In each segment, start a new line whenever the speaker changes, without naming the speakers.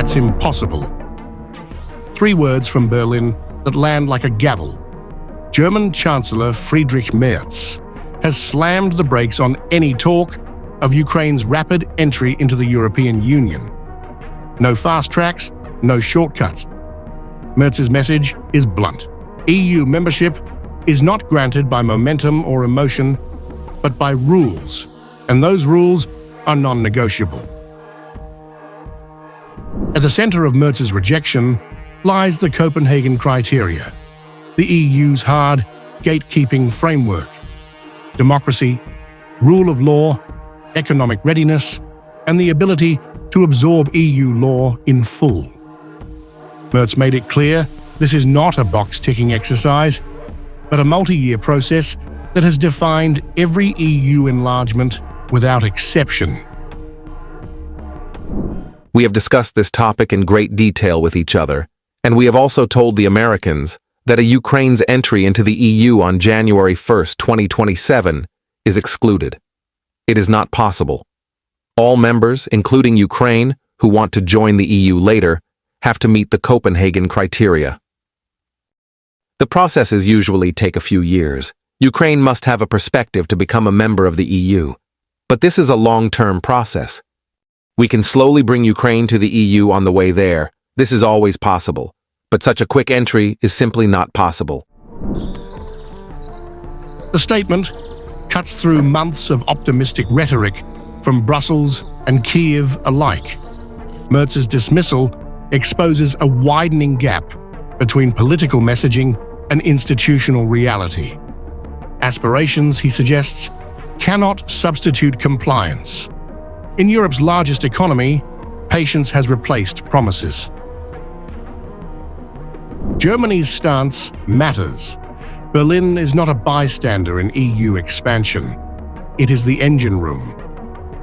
That's impossible. 3 words from Berlin that land like a gavel. German Chancellor Friedrich Merz has slammed the brakes on any talk of Ukraine's rapid entry into the European Union. No fast tracks, no shortcuts. Merz's message is blunt. EU membership is not granted by momentum or emotion, but by rules, and those rules are non-negotiable. At the center of Merz's rejection lies the Copenhagen criteria, the EU's hard gatekeeping framework: democracy, rule of law, economic readiness, and the ability to absorb EU law in full. Merz made it clear this is not a box-ticking exercise, but a multi-year process that has defined every EU enlargement without exception.
We have discussed this topic in great detail with each other, and we have also told the Americans that a Ukraine's entry into the EU on January 1st, 2027 is excluded. It is not possible. All members, including Ukraine, who want to join the EU later, have to meet the Copenhagen criteria. The processes usually take a few years. Ukraine must have a perspective to become a member of the EU. But this is a long-term process. We can slowly bring Ukraine to the EU on the way there. This is always possible. But such a quick entry is simply not possible.
The statement cuts through months of optimistic rhetoric from Brussels and Kiev alike. Merz's dismissal exposes a widening gap between political messaging and institutional reality. Aspirations, he suggests, cannot substitute compliance. In Europe's largest economy, patience has replaced promises. Germany's stance matters. Berlin is not a bystander in EU expansion. It is the engine room.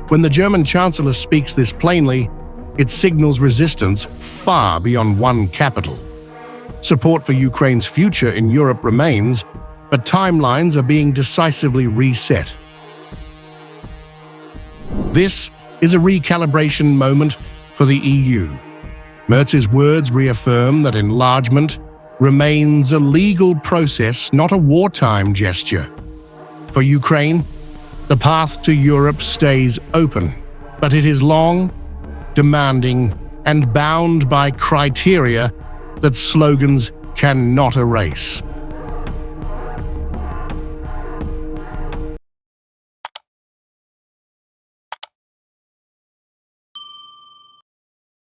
When the German Chancellor speaks this plainly, it signals resistance far beyond one capital. Support for Ukraine's future in Europe remains, but timelines are being decisively reset. This is a recalibration moment for the EU. Merz's words reaffirm that enlargement remains a legal process, not a wartime gesture. For Ukraine, the path to Europe stays open, but it is long, demanding, and bound by criteria that slogans cannot erase.